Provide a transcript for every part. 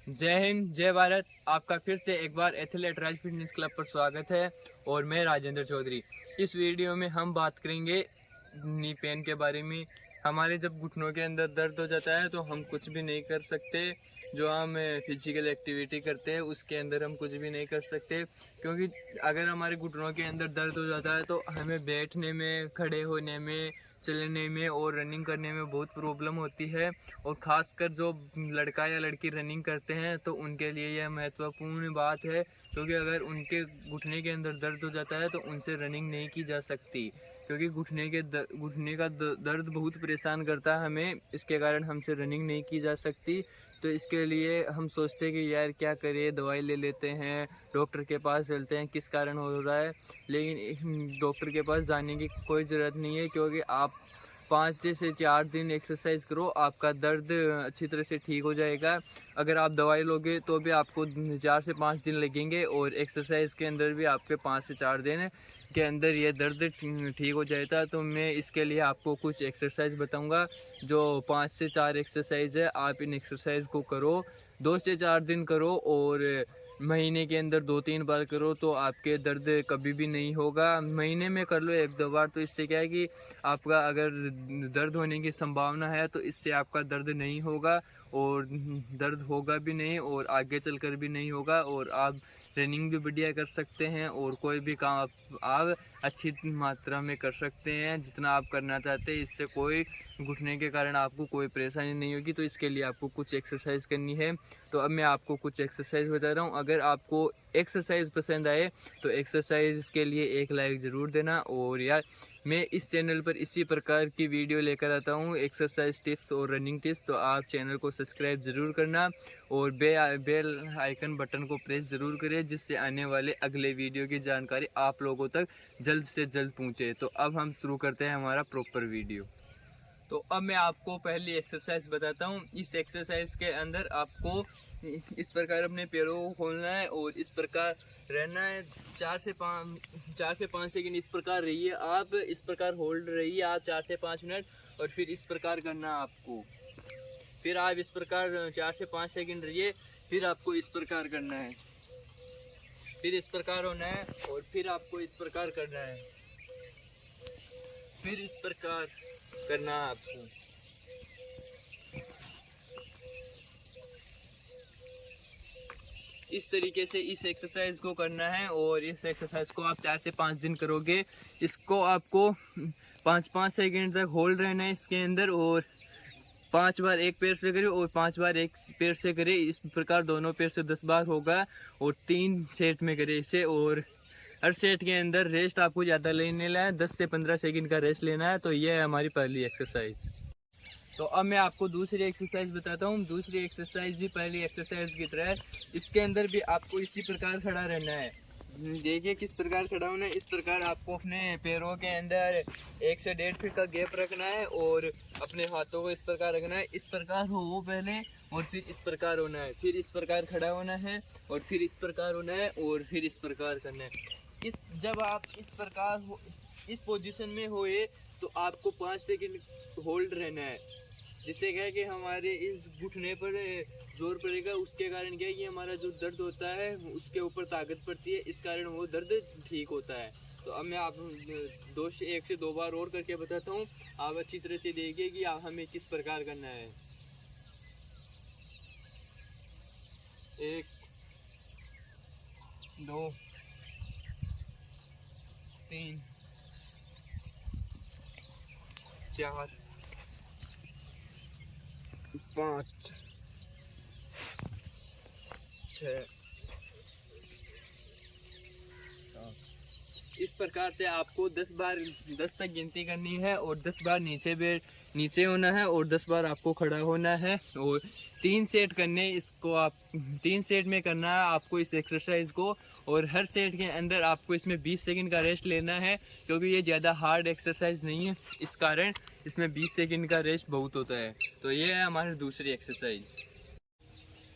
जय हिंद, जय भारत। आपका फिर से एक बार एथलेट राज फिटनेस क्लब पर स्वागत है और मैं राजेंद्र चौधरी। इस वीडियो में हम बात करेंगे नी पेन के बारे में। हमारे जब घुटनों के अंदर दर्द हो जाता है तो हम कुछ भी नहीं कर सकते। जो हम फिजिकल एक्टिविटी करते हैं उसके अंदर हम कुछ भी नहीं कर सकते, क्योंकि अगर हमारे घुटनों के अंदर दर्द हो जाता है तो हमें बैठने में, खड़े होने में, चलने में और रनिंग करने में बहुत प्रॉब्लम होती है। और ख़ासकर जो लड़का या लड़की रनिंग करते हैं तो उनके लिए यह महत्वपूर्ण बात है, क्योंकि अगर उनके घुटने के अंदर दर्द हो जाता है तो उनसे रनिंग नहीं की जा सकती, क्योंकि घुटने का दर्द बहुत परेशान करता है हमें। इसके कारण हमसे रनिंग नहीं की जा सकती। तो इसके लिए हम सोचते हैं कि यार क्या करें, दवाई ले लेते हैं, डॉक्टर के पास चलते हैं, किस कारण हो रहा है। लेकिन डॉक्टर के पास जाने की कोई ज़रूरत नहीं है, क्योंकि आप 5 से 4 दिन एक्सरसाइज करो, आपका दर्द अच्छी तरह से ठीक हो जाएगा। अगर आप दवाई लोगे तो भी आपको 4 से 5 दिन लगेंगे, और एक्सरसाइज के अंदर भी आपके 5 से 4 दिन के अंदर ये दर्द ठीक हो जाएगा। तो मैं इसके लिए आपको कुछ एक्सरसाइज बताऊंगा, जो 5 से 4 एक्सरसाइज है। आप इन एक्सरसाइज को करो, 2 से 4 दिन करो, और महीने के अंदर 2-3 बार करो तो आपके दर्द कभी भी नहीं होगा। महीने में कर लो 1-2 बार, तो इससे क्या है कि आपका अगर दर्द होने की संभावना है तो इससे आपका दर्द नहीं होगा, और दर्द होगा भी नहीं, और आगे चलकर भी नहीं होगा, और आप रनिंग भी बढ़िया कर सकते हैं, और कोई भी काम आप अच्छी मात्रा में कर सकते हैं जितना आप करना चाहते हैं। इससे कोई घुटने के कारण आपको कोई परेशानी नहीं होगी। तो इसके लिए आपको कुछ एक्सरसाइज करनी है। तो अब मैं आपको कुछ एक्सरसाइज बता रहा हूँ। अगर आपको एक्सरसाइज पसंद आए तो एक्सरसाइज के लिए एक लाइक ज़रूर देना। और यार, मैं इस चैनल पर इसी प्रकार की वीडियो लेकर आता हूँ, एक्सरसाइज टिप्स और रनिंग टिप्स। तो आप चैनल को सब्सक्राइब ज़रूर करना, और बेल आइकन बटन को प्रेस ज़रूर करें, जिससे आने वाले अगले वीडियो की जानकारी आप लोगों तक जल्द से जल्द पहुँचे। तो अब हम शुरू करते हैं हमारा प्रॉपर वीडियो। तो अब मैं आपको पहली एक्सरसाइज बताता हूँ। इस एक्सरसाइज के अंदर आपको इस प्रकार अपने पैरों को खोलना है और इस प्रकार रहना है। 4 से 5 सेकंड इस प्रकार रहिए, आप इस प्रकार होल्ड रहिए आप 4 से 5 मिनट, और फिर इस प्रकार करना है आपको। फिर आप इस प्रकार 4 से 5 सेकंड रहिए, फिर आपको इस प्रकार करना है, फिर इस प्रकार होना है, और फिर आपको इस प्रकार करना है, फिर इस प्रकार करना है आपको। इस तरीके से इस एक्सरसाइज को करना है, और इस एक्सरसाइज को आप 4 से 5 दिन करोगे। इसको आपको 5-5 सेकंड तक होल्ड रहना है इसके अंदर, और 5 बार एक पैर से करें और 5 बार एक पैर से करें। इस प्रकार दोनों पैर से 10 बार होगा, और 3 सेट में करें इसे। और हर सेट के अंदर रेस्ट आपको ज़्यादा नहीं लेना है, 10 से 15 सेकंड का रेस्ट लेना है। तो ये है हमारी पहली एक्सरसाइज। तो अब मैं आपको दूसरी एक्सरसाइज बताता हूँ। दूसरी एक्सरसाइज भी पहली एक्सरसाइज की तरह है। इसके अंदर भी आपको इसी प्रकार खड़ा रहना है। देखिए किस प्रकार खड़ा होना है। इस प्रकार आपको अपने पैरों के अंदर 1 से 1.5 फीट का गैप रखना है, और अपने हाथों को इस प्रकार रखना है। इस प्रकार हो वो पहले, और फिर इस प्रकार होना है, फिर इस प्रकार खड़ा होना है, और फिर इस प्रकार होना है, और फिर इस प्रकार करना है। जब आप इस प्रकार इस पोजीशन में होए तो आपको 5 सेकंड होल्ड रहना है, जिससे क्या है कि हमारे इस घुटने पर जोर पड़ेगा। उसके कारण क्या है कि हमारा जो दर्द होता है उसके ऊपर ताकत पड़ती है, इस कारण वो दर्द ठीक होता है। तो अब मैं आप 1 से 2 बार और करके बताता हूँ। आप अच्छी तरह से देखिए कि हमें किस प्रकार करना है। 1, 2, 3, 4, 5, 6, 7। इस प्रकार से आपको 10 तक गिनती करनी है, और 10 बार नीचे होना है, और 10 बार आपको खड़ा होना है, और 3 सेट करने। इसको आप 3 सेट में करना है आपको इस एक्सरसाइज को। और हर सेट के अंदर आपको इसमें 20 सेकंड का रेस्ट लेना है, क्योंकि ये ज़्यादा हार्ड एक्सरसाइज नहीं है, इस कारण इसमें 20 सेकंड का रेस्ट बहुत होता है। तो ये है हमारी दूसरी एक्सरसाइज।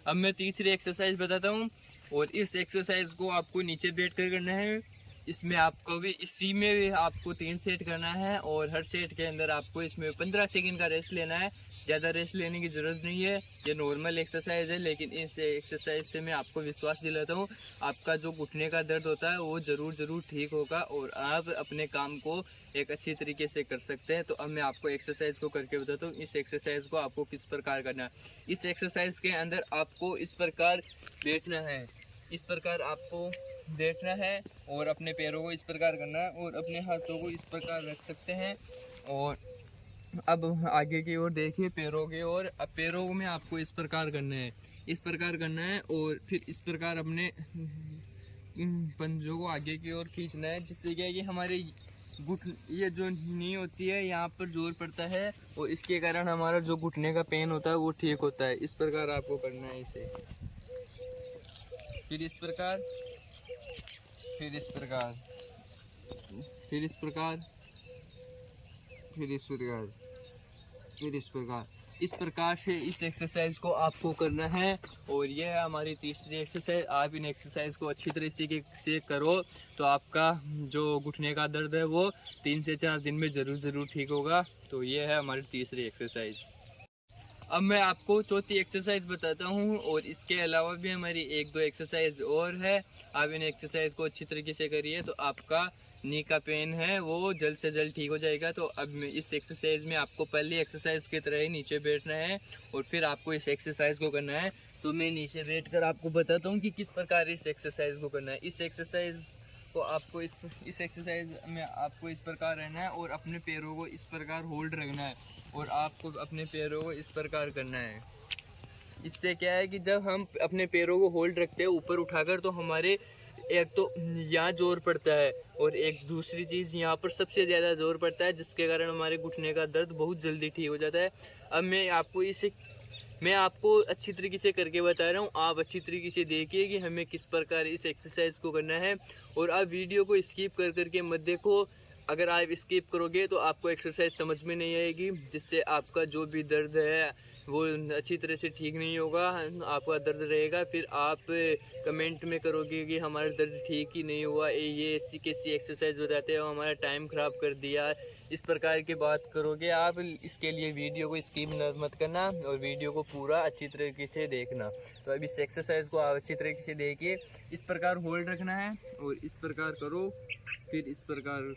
अब मैं तीसरी एक्सरसाइज बताता हूँ, और इस एक्सरसाइज को आपको नीचे बैठ कर करना है। इसमें आपको भी इसी में भी आपको 3 सेट करना है और हर सेट के अंदर आपको इसमें 15 सेकंड का रेस्ट लेना है। ज़्यादा रेस्ट लेने की ज़रूरत नहीं है, ये नॉर्मल एक्सरसाइज है, लेकिन इस एक्सरसाइज से मैं आपको विश्वास दिलाता हूँ आपका जो घुटने का दर्द होता है वो ज़रूर ठीक होगा और आप अपने काम को एक अच्छी तरीके से कर सकते हैं। तो अब मैं आपको एक्सरसाइज को करके बताता हूँ इस एक्सरसाइज को आपको किस प्रकार करना है। इस एक्सरसाइज के अंदर आपको इस प्रकार बैठना है, इस प्रकार आपको बैठना है और अपने पैरों को इस प्रकार करना है और अपने हाथों को इस प्रकार रख सकते हैं। और अब आगे की ओर देखिए पैरों की ओर। अब पैरों में आपको इस प्रकार करना है, इस प्रकार करना है और फिर इस प्रकार अपने पंजों को आगे की ओर खींचना है, जिससे क्या है कि हमारे ये जो नी होती है यहाँ पर जोर पड़ता है और इसके कारण हमारा जो घुटने का पेन होता है वो ठीक होता है। इस प्रकार आपको करना है इसे, फिर इस प्रकार, फिर इस प्रकार, फिर इस प्रकार, फिर इस प्रकार, फिर इस प्रकार। इस प्रकार से इस एक्सरसाइज को आपको करना है और यह है हमारी तीसरी एक्सरसाइज। आप इन एक्सरसाइज को अच्छी तरह से करो तो आपका जो घुटने का दर्द है वो 3 से 4 दिन में ज़रूर ठीक होगा। तो ये है हमारी तीसरी एक्सरसाइज। अब मैं आपको चौथी एक्सरसाइज बताता हूँ और इसके अलावा भी हमारी 1-2 एक्सरसाइज और है। आप इन एक्सरसाइज को अच्छी तरीके से करिए तो आपका नी का पेन है वो जल्द से जल्द ठीक हो जाएगा। तो अब मैं इस एक्सरसाइज में आपको पहली एक्सरसाइज की तरह ही नीचे बैठना है और फिर आपको इस एक्सरसाइज को करना है। तो मैं नीचे बैठ कर आपको बताता हूँ कि किस प्रकार इस एक्सरसाइज को करना है। इस एक्सरसाइज को आपको इस एक्सरसाइज में आपको इस प्रकार रहना है और अपने पैरों को इस प्रकार होल्ड रखना है और आपको अपने पैरों को इस प्रकार करना है। इससे क्या है कि जब हम अपने पैरों को होल्ड रखते हैं ऊपर उठाकर तो हमारे एक तो यहाँ जोर पड़ता है और एक दूसरी चीज़ यहाँ पर सबसे ज़्यादा जोर पड़ता है, जिसके कारण हमारे घुटने का दर्द बहुत जल्दी ठीक हो जाता है। अब मैं आपको अच्छी तरीके से करके बता रहा हूँ, आप अच्छी तरीके से देखिए कि हमें किस प्रकार इस एक्सरसाइज को करना है और आप वीडियो को स्किप कर के मत देखो। अगर आप स्किप करोगे तो आपको एक्सरसाइज समझ में नहीं आएगी, जिससे आपका जो भी दर्द है वो अच्छी तरह से ठीक नहीं होगा, आपका दर्द रहेगा। फिर आप कमेंट में करोगे कि हमारा दर्द ठीक ही नहीं हुआ, ये ऐसी कैसी एक्सरसाइज बताते हो, हमारा टाइम ख़राब कर दिया, इस प्रकार की बात करोगे आप। इसके लिए वीडियो को स्किप मत करना और वीडियो को पूरा अच्छी तरीके से देखना। तो अब इस एक्सरसाइज को आप अच्छी तरीके से देखिए। इस प्रकार होल्ड रखना है और इस प्रकार करो, फिर इस प्रकार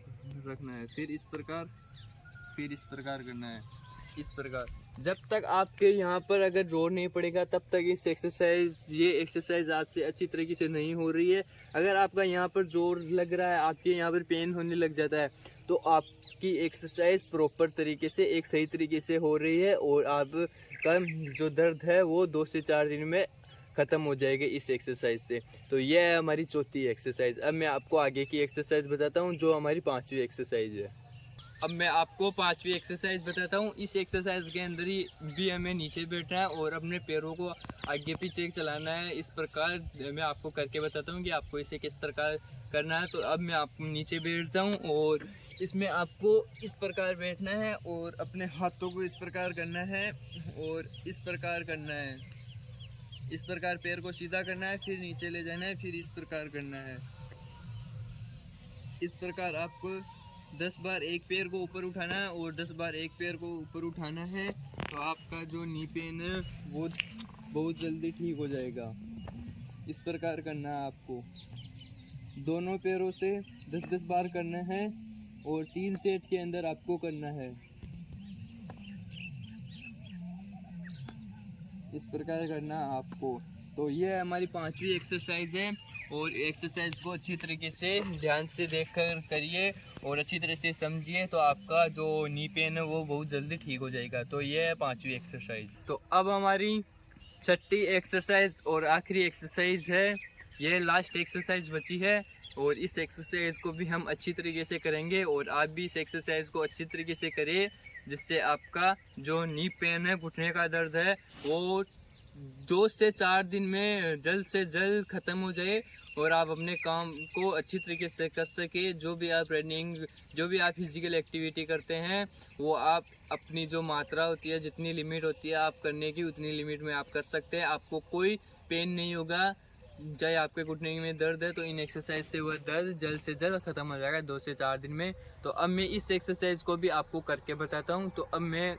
रखना है, फिर इस प्रकार, फिर इस प्रकार करना है, इस प्रकार। जब तक आपके यहाँ पर अगर जोर नहीं पड़ेगा तब तक ये एक्सरसाइज आपसे अच्छी तरीके से नहीं हो रही है। अगर आपका यहाँ पर जोर लग रहा है, आपके यहाँ पर पेन होने लग जाता है, तो आपकी एक्सरसाइज प्रॉपर तरीके से एक सही तरीके से हो रही है और आपका जो दर्द है वो 2 से 4 दिन में ख़त्म हो जाएगा इस एक्सरसाइज से। तो यह है हमारी चौथी एक्सरसाइज। अब मैं आपको आगे की एक्सरसाइज बताता हूँ जो हमारी 5वीं एक्सरसाइज है। अब मैं आपको 5वीं एक्सरसाइज बताता हूँ। इस एक्सरसाइज के अंदर ही भी हमें नीचे बैठना है और अपने पैरों को आगे पीछे चलाना है। इस प्रकार मैं आपको करके बताता हूँ कि आपको इसे किस प्रकार करना है। तो अब मैं आप नीचे बैठता हूँ और इसमें आपको इस प्रकार बैठना है और अपने हाथों को इस प्रकार करना है और इस प्रकार करना है। इस प्रकार पैर को सीधा करना है, फिर नीचे ले जाना है, फिर इस प्रकार करना है। इस प्रकार आपको 10 बार एक पैर को ऊपर उठाना है और 10 बार एक पैर को ऊपर उठाना है। तो आपका जो नी पेन है वो बहुत जल्दी ठीक हो जाएगा। इस प्रकार करना है आपको, दोनों पैरों से 10-10 बार करना है और 3 सेट के अंदर आपको करना है। इस प्रकार करना है आपको। तो ये हमारी 5वीं एक्सरसाइज है और एक्सरसाइज को अच्छी तरीके से ध्यान से देखकर करिए और अच्छी तरह से समझिए, तो आपका जो नी पेन है वो बहुत जल्दी ठीक हो जाएगा। तो ये है 5वीं एक्सरसाइज। तो अब हमारी 6ठी एक्सरसाइज और आखिरी एक्सरसाइज है, ये लास्ट एक्सरसाइज बची है और इस एक्सरसाइज को भी हम अच्छी तरीके से करेंगे और आप भी इस एक्सरसाइज को अच्छी तरीके से करिए, जिससे आपका जो नी पेन है, घुटने का दर्द है, वो 2 से 4 दिन में जल्द से जल्द ख़त्म हो जाए और आप अपने काम को अच्छी तरीके से कर सके। जो भी आप रनिंग, जो भी आप फिज़िकल एक्टिविटी करते हैं वो आप अपनी जो मात्रा होती है, जितनी लिमिट होती है आप करने की, उतनी लिमिट में आप कर सकते हैं। आपको कोई पेन नहीं होगा, चाहे आपके घुटने में दर्द है तो इन एक्सरसाइज से वह दर्द जल्द से जल्द ख़त्म हो जाएगा 2 से 4 दिन में। तो अब मैं इस एक्सरसाइज को भी आपको करके बताता हूँ। तो अब मैं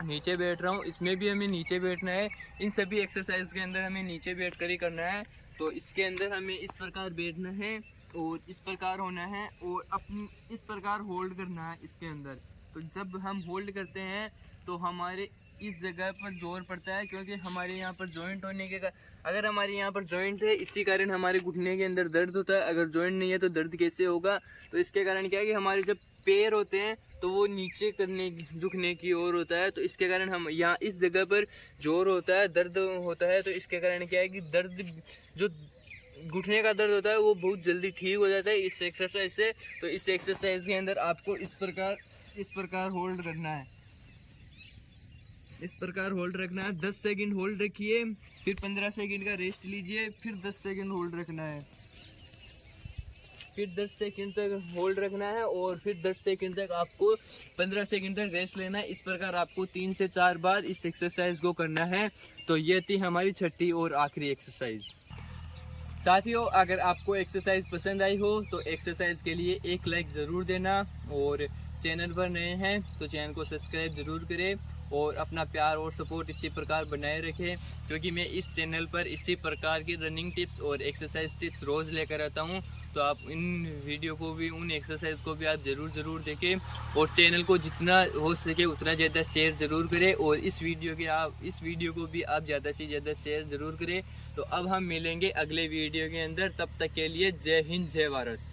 नीचे बैठ रहा हूँ, इसमें भी हमें नीचे बैठना है। इन सभी एक्सरसाइज के अंदर हमें नीचे बैठ कर ही करना है। तो इसके अंदर हमें इस प्रकार बैठना है और इस प्रकार होना है और अपनी इस प्रकार होल्ड करना है इसके अंदर। तो जब हम होल्ड करते हैं तो हमारे इस जगह पर जोर पड़ता है, क्योंकि हमारे यहाँ पर जॉइंट होने के अगर हमारे यहाँ पर जॉइंट है इसी कारण हमारे घुटने के अंदर दर्द होता है। अगर जॉइंट नहीं है तो दर्द कैसे होगा? तो इसके कारण क्या है कि हमारे जब पैर होते हैं तो वो नीचे करने झुकने की ओर होता है। तो इसके कारण हम यहाँ इस जगह पर जोर होता है, दर्द होता है। तो इसके कारण क्या है कि दर्द जो घुटने का दर्द होता है वो बहुत जल्दी ठीक हो जाता है इस एक्सरसाइज से। तो इस एक्सरसाइज के अंदर आपको इस प्रकार होल्ड करना है, इस प्रकार होल्ड रखना है। 10 सेकंड होल्ड रखिए, फिर 15 सेकंड का रेस्ट लीजिए, फिर 10 सेकंड होल्ड रखना है, फिर 10 सेकंड तक होल्ड रखना है और फिर 10 सेकंड तक आपको 15 सेकंड तक रेस्ट लेना है। इस प्रकार आपको 3 से 4 बार इस एक्सरसाइज को करना है। तो ये थी हमारी छठी और आखिरी एक्सरसाइज। साथियों, अगर आपको एक्सरसाइज पसंद आई हो तो एक्सरसाइज के लिए एक लाइक ज़रूर देना, और चैनल पर नए हैं तो चैनल को सब्सक्राइब ज़रूर करें और अपना प्यार और सपोर्ट इसी प्रकार बनाए रखें, क्योंकि मैं इस चैनल पर इसी प्रकार की रनिंग टिप्स और एक्सरसाइज टिप्स रोज़ लेकर आता हूं। तो आप इन वीडियो को भी, उन एक्सरसाइज को भी आप ज़रूर देखें और चैनल को जितना हो सके उतना ज़्यादा शेयर ज़रूर करें, और इस वीडियो को भी आप ज़्यादा से ज़्यादा शेयर ज़रूर करें। तो अब हम मिलेंगे अगले वीडियो के अंदर, तब तक के लिए जय हिंद, जय भारत।